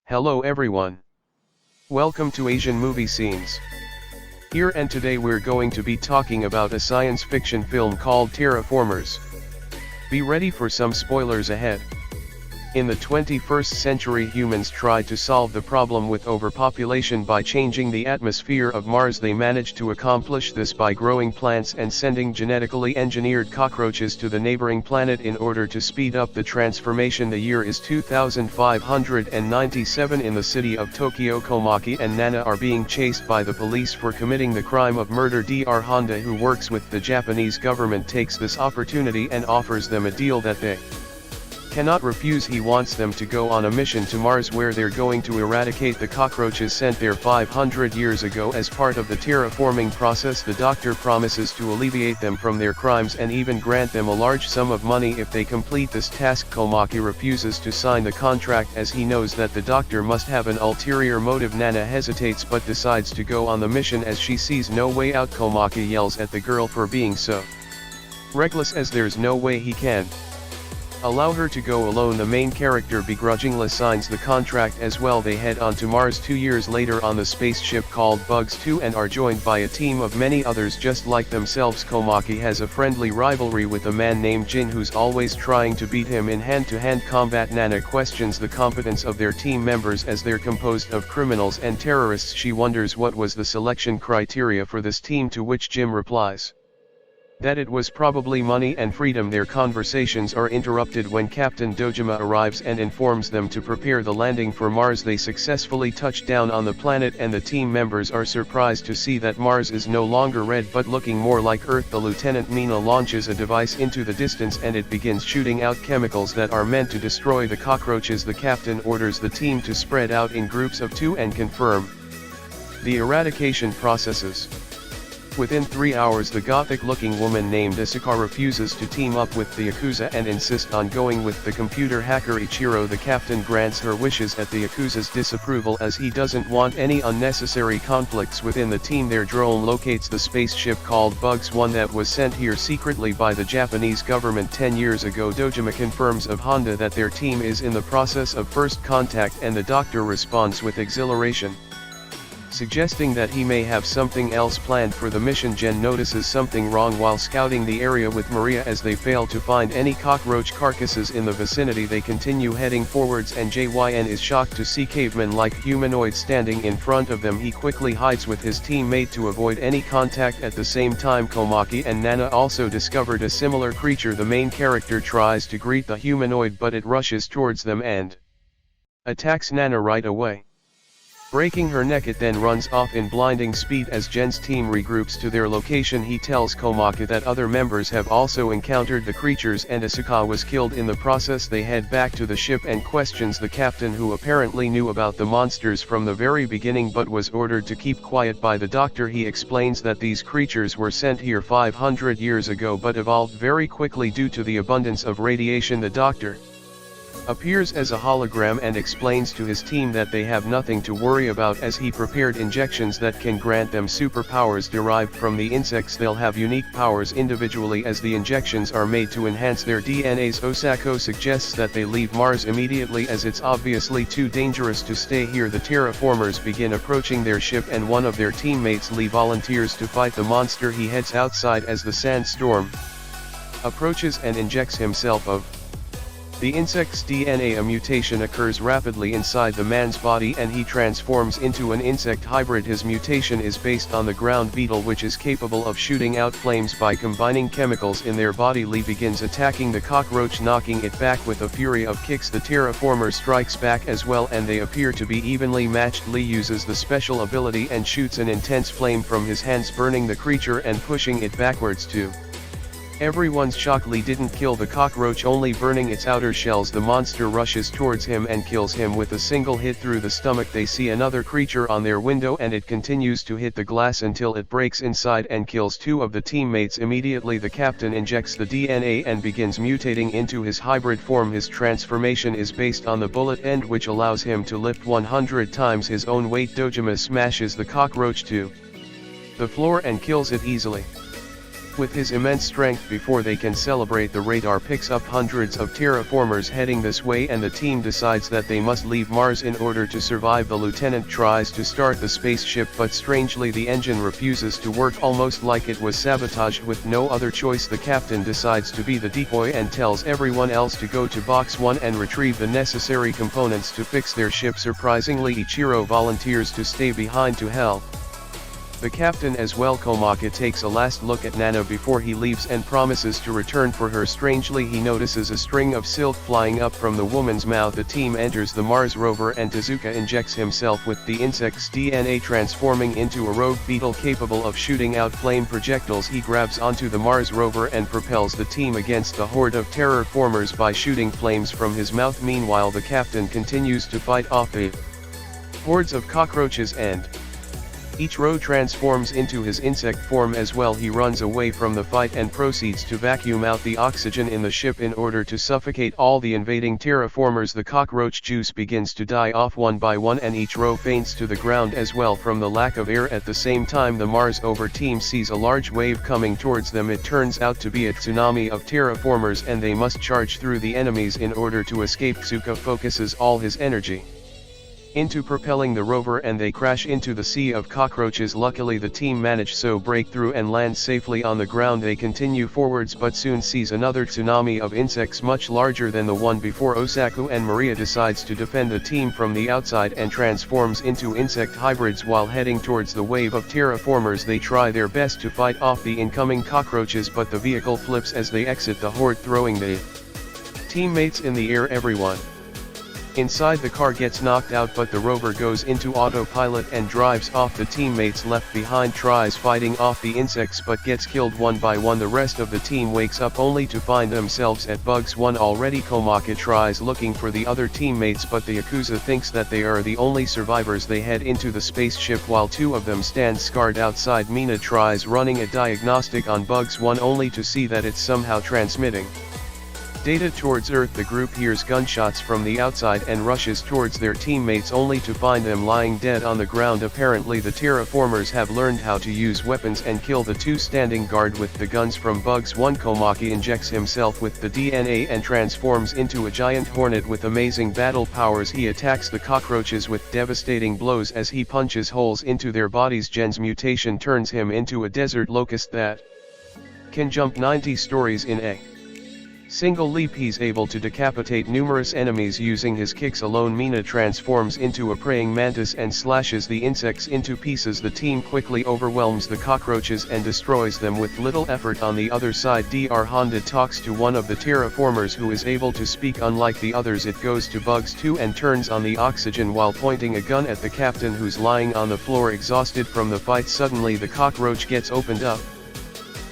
Hello everyone. Welcome to Asian Movie Scenes. Here and today we're going to be talking about a science fiction film called TERRAFORMARS. Be ready for some spoilers ahead. In the 21st century, humans tried to solve the problem with overpopulation by changing the atmosphere of Mars. They managed to accomplish this by growing plants and sending genetically engineered cockroaches to the neighboring planet in order to speed up the transformation. The year is 2597. In the city of Tokyo, Komaki and Nana are being chased by the police for committing the crime of murder. Dr. Honda, who works with the Japanese government, takes this opportunity and offers them a deal that they cannot refuse. He wants them to go on a mission to Mars where they're going to eradicate the cockroaches sent there 500 years ago. As part of the terraforming process, the doctor promises to alleviate them from their crimes and even grant them a large sum of money if they complete this task. Komaki refuses to sign the contract as he knows that the doctor must have an ulterior motive. Nana hesitates but decides to go on the mission as she sees no way out. Komaki yells at the girl for being so reckless as there's no way he can allow her to go alone. The main character begrudgingly signs the contract as well. They head on to Mars 2 years later on the spaceship called Bugs 2 and are joined by a team of many others just like themselves. Komaki has a friendly rivalry with a man named Jin who's always trying to beat him in hand-to-hand combat. Nana questions the competence of their team members as they're composed of criminals and terrorists. She wonders what was the selection criteria for this team, to which Jim replies that it was probably money and freedom. Their conversations are interrupted when Captain Dojima arrives and informs them to prepare the landing for Mars. They successfully touch down on the planet and the team members are surprised to see that Mars is no longer red but looking more like Earth. The Lieutenant Mina launches a device into the distance and it begins shooting out chemicals that are meant to destroy the cockroaches. The captain orders the team to spread out in groups of 2 and confirm the eradication processes. Within 3 hours, the gothic-looking woman named Asuka refuses to team up with the Yakuza and insists on going with the computer hacker Ichiro. The captain grants her wishes at the Yakuza's disapproval as he doesn't want any unnecessary conflicts within the team. Their drone locates the spaceship called Bugs 1 that was sent here secretly by the Japanese government 10 years ago. Dojima confirms of Honda that their team is in the process of first contact and the doctor responds with exhilaration, suggesting that he may have something else planned for the mission. Jen notices something wrong while scouting the area with Maria as they fail to find any cockroach carcasses in the vicinity. They continue heading forwards and JYN is shocked to see caveman-like humanoids standing in front of them. He quickly hides with his teammate to avoid any contact. At the same time, Komaki and Nana also discovered a similar creature. The main character tries to greet the humanoid but it rushes towards them and attacks Nana right away, breaking her neck. It then runs off in blinding speed. As Jen's team regroups to their location, he tells Komaki that other members have also encountered the creatures and Asuka was killed in the process. They head back to the ship and questions the captain, who apparently knew about the monsters from the very beginning but was ordered to keep quiet by the doctor. He explains that these creatures were sent here 500 years ago but evolved very quickly due to the abundance of radiation. The doctor appears as a hologram and explains to his team that they have nothing to worry about as he prepared injections that can grant them superpowers derived from the insects. They'll have unique powers individually as the injections are made to enhance their DNAs. Osako suggests that they leave Mars immediately as it's obviously too dangerous to stay here. The terraformers begin approaching their ship and one of their teammates, Lee, volunteers to fight the monster. He heads outside as the sandstorm approaches and injects himself of the insect's DNA. A mutation occurs rapidly inside the man's body and he transforms into an insect hybrid. His mutation is based on the ground beetle, which is capable of shooting out flames by combining chemicals in their body. Lee begins attacking the cockroach, knocking it back with a fury of kicks. The terraformer strikes back as well and they appear to be evenly matched. Lee uses the special ability and shoots an intense flame from his hands, burning the creature and pushing it backwards too. Everyone's shock, Lee didn't kill the cockroach, only burning its outer shells. The monster rushes towards him and kills him with a single hit through the stomach. They see another creature on their window and it continues to hit the glass until it breaks inside and kills 2 of the teammates. Immediately the captain injects the DNA and begins mutating into his hybrid form. His transformation is based on the bullet end, which allows him to lift 100 times his own weight. Dojima smashes the cockroach to the floor and kills it easily. With his immense strength before they can celebrate, the radar picks up hundreds of terraformers heading this way, and the team decides that they must leave Mars in order to survive. The lieutenant tries to start the spaceship, but strangely the engine refuses to work, almost like it was sabotaged. With no other choice, the captain decides to be the decoy and tells everyone else to go to Box 1 and retrieve the necessary components to fix their ship. Surprisingly, Ichiro volunteers to stay behind to help the captain as well. Komaki takes a last look at Nana before he leaves and promises to return for her. Strangely, he notices a string of silk flying up from the woman's mouth. The team enters the Mars rover and Tezuka injects himself with the insect's DNA, transforming into a rogue beetle capable of shooting out flame projectiles. He grabs onto the Mars rover and propels the team against the horde of terraformers by shooting flames from his mouth. Meanwhile, the captain continues to fight off the hordes of cockroaches, and Ichiro transforms into his insect form as well. He runs away from the fight and proceeds to vacuum out the oxygen in the ship in order to suffocate all the invading terraformers. The cockroach juice begins to die off one by one, and Ichiro faints to the ground as well from the lack of air. At the same time, the Mars rover team sees a large wave coming towards them. It turns out to be a tsunami of terraformers, and they must charge through the enemies in order to escape. Tsuka focuses all his energy into propelling the rover, and they crash into the sea of cockroaches. Luckily, the team manage to break through and land safely on the ground. They continue forwards but soon sees another tsunami of insects much larger than the one before. Osaku and Maria decides to defend the team from the outside and transforms into insect hybrids. While heading towards the wave of terraformers, they try their best to fight off the incoming cockroaches, but the vehicle flips as they exit the horde, throwing the teammates in the air. Everyone inside the car gets knocked out, but the rover goes into autopilot and drives off. The teammates left behind tries fighting off the insects but gets killed one by one. The rest of the team wakes up only to find themselves at Bugs 1 already. Komaki tries looking for the other teammates, but the Yakuza thinks that they are the only survivors. They head into the spaceship while two of them stand scarred outside. Mina tries running a diagnostic on Bugs 1 only to see that it's somehow transmitting data towards Earth. The group hears gunshots from the outside and rushes towards their teammates only to find them lying dead on the ground. Apparently the terraformers have learned how to use weapons and kill the two standing guard with the guns from Bugs 1. Komaki injects himself with the DNA and transforms into a giant hornet with amazing battle powers. He attacks the cockroaches with devastating blows as he punches holes into their bodies. Gen's mutation turns him into a desert locust that can jump 90 stories in a single leap. He's able to decapitate numerous enemies using his kicks alone. Mina transforms into a praying mantis and slashes the insects into pieces. The team quickly overwhelms the cockroaches and destroys them with little effort. On the other side, Dr. Honda talks to one of the terraformers who is able to speak. Unlike the others, it goes to Bugs 2 and turns on the oxygen while pointing a gun at the captain, who's lying on the floor exhausted from the fight. Suddenly the cockroach gets opened up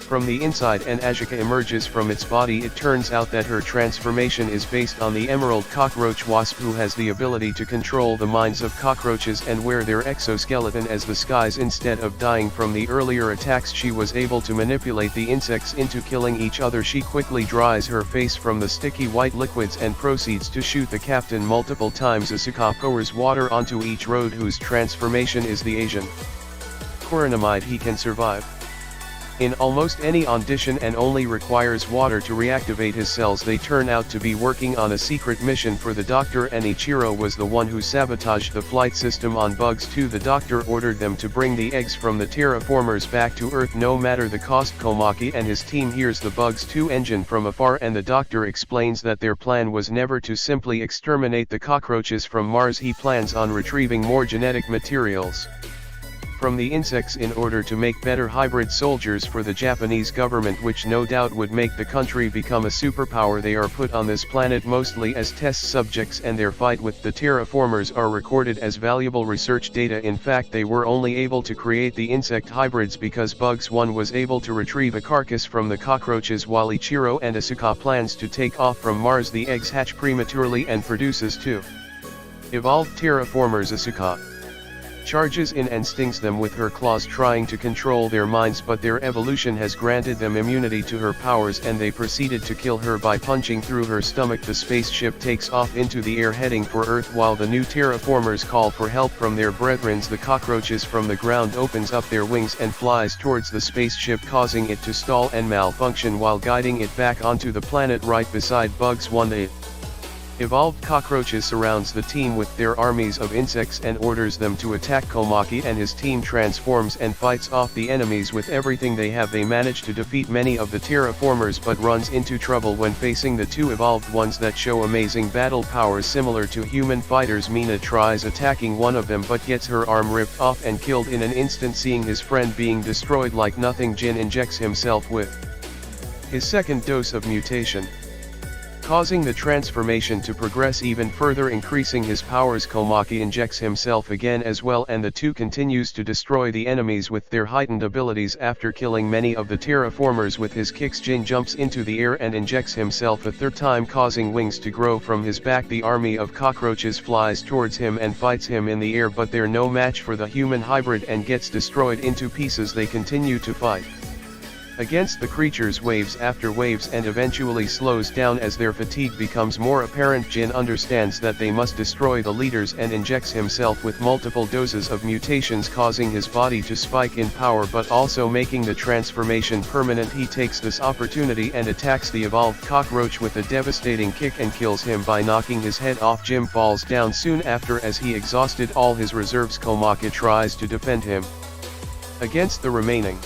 from the inside and Ashika emerges from its body. It turns out that her transformation is based on the emerald cockroach wasp, who has the ability to control the minds of cockroaches and wear their exoskeleton as the skies. Instead of dying from the earlier attacks, she was able to manipulate the insects into killing each other. She quickly dries her face from the sticky white liquids and proceeds to shoot the captain multiple times. Asuka pours water onto each road, whose transformation is the Asian coronamide. He can survive in almost any audition and only requires water to reactivate his cells. They turn out to be working on a secret mission for the doctor, and Ichiro was the one who sabotaged the flight system on Bugs 2. The doctor ordered them to bring the eggs from the terraformers back to Earth no matter the cost. Komaki and his team hears the Bugs 2 engine from afar, and the doctor explains that their plan was never to simply exterminate the cockroaches from Mars. He plans on retrieving more genetic materials from the insects in order to make better hybrid soldiers for the Japanese government, which no doubt would make the country become a superpower. They are put on this planet mostly as test subjects, and their fight with the terraformers are recorded as valuable research data. In fact, they were only able to create the insect hybrids because Bugs 1 was able to retrieve a carcass from the cockroaches, while Ichiro and Asuka plans to take off from Mars. The eggs hatch prematurely and produces two evolved terraformers. Asuka charges in and stings them with her claws, trying to control their minds, but their evolution has granted them immunity to her powers and they proceeded to kill her by punching through her stomach. The spaceship takes off into the air heading for Earth while the new terraformers call for help from their brethren. The cockroaches from the ground opens up their wings and flies towards the spaceship, causing it to stall and malfunction while guiding it back onto the planet right beside Bugs. One day, evolved cockroaches surrounds the team with their armies of insects and orders them to attack. Komaki and his team transforms and fights off the enemies with everything they have. They manage to defeat many of the terraformers but runs into trouble when facing the two evolved ones that show amazing battle powers similar to human fighters. Mina tries attacking one of them but gets her arm ripped off and killed in an instant. Seeing his friend being destroyed like nothing, Jin injects himself with his second dose of mutation, causing the transformation to progress even further, increasing his powers. Komaki injects himself again as well and the two continues to destroy the enemies with their heightened abilities. After killing many of the terraformers with his kicks, Jin jumps into the air and injects himself a third time, causing wings to grow from his back. The army of cockroaches flies towards him and fights him in the air, but they're no match for the human hybrid and gets destroyed into pieces. They continue to fight against the creatures waves after waves and eventually slows down as their fatigue becomes more apparent. Jin understands that they must destroy the leaders and injects himself with multiple doses of mutations, causing his body to spike in power but also making the transformation permanent. He takes this opportunity and attacks the evolved cockroach with a devastating kick and kills him by knocking his head off. Jim falls down soon after as he exhausted all his reserves. Komaki tries to defend him against the remaining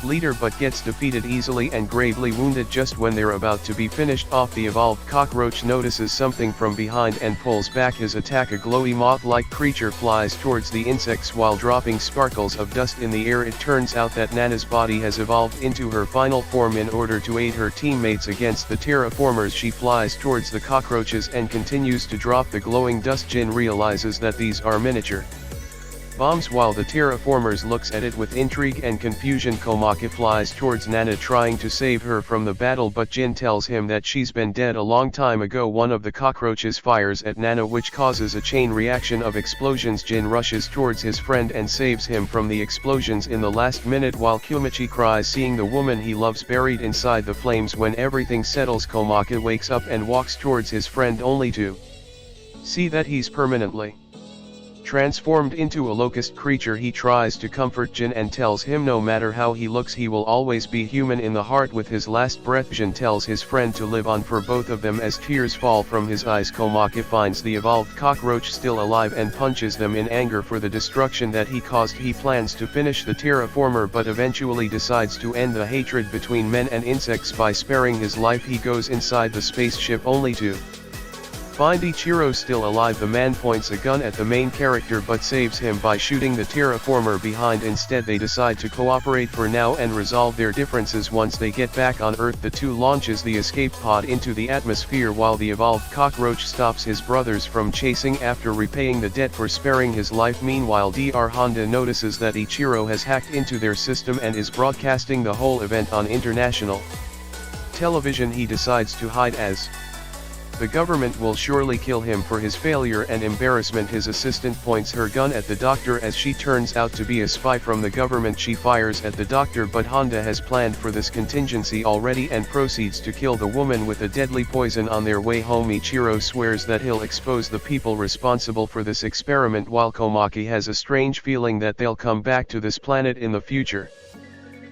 leader but gets defeated easily and gravely wounded. Just when they're about to be finished off, the evolved cockroach notices something from behind and pulls back his attack. A glowy moth-like creature flies towards the insects while dropping sparkles of dust in the air. It turns out that Nana's body has evolved into her final form in order to aid her teammates against the terraformers. She flies towards the cockroaches and continues to drop the glowing dust. Jin realizes that these are miniature bombs while the terraformers looks at it with intrigue and confusion. Komaki flies towards Nana trying to save her from the battle, but Jin tells him that she's been dead a long time ago. One of the cockroaches fires at Nana, which causes a chain reaction of explosions. Jin rushes towards his friend and saves him from the explosions in the last minute while Kumichi cries seeing the woman he loves buried inside the flames. When everything settles, Komaki wakes up and walks towards his friend only to see that he's permanently transformed into a locust creature. He tries to comfort Jin and tells him no matter how he looks he will always be human in the heart. With his last breath, Jin tells his friend to live on for both of them as tears fall from his eyes. Komaki finds the evolved cockroach still alive and punches them in anger for the destruction that he caused. He plans to finish the terraformer but eventually decides to end the hatred between men and insects by sparing his life. He goes inside the spaceship only to find Ichiro still alive. The man points a gun at the main character but saves him by shooting the terraformer behind. Instead, they decide to cooperate for now and resolve their differences. Once they get back on Earth, the two launches the escape pod into the atmosphere while the evolved cockroach stops his brothers from chasing after repaying the debt for sparing his life. Meanwhile, Dr. Honda notices that Ichiro has hacked into their system and is broadcasting the whole event on international television. He decides to hide as the government will surely kill him for his failure and embarrassment. His assistant points her gun at the doctor as she turns out to be a spy from the government. She fires at the doctor, but Honda has planned for this contingency already and proceeds to kill the woman with a deadly poison. On their way home, Ichiro swears that he'll expose the people responsible for this experiment, while Komaki has a strange feeling that they'll come back to this planet in the future.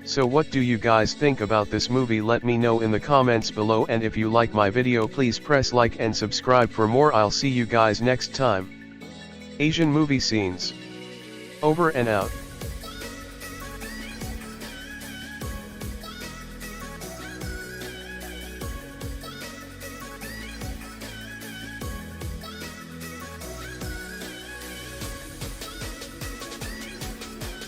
So what do you guys think about this movie? Let me know in the comments below, and if you like my video please press like and subscribe for more. I'll see you guys next time. Asian movie scenes. Over and out.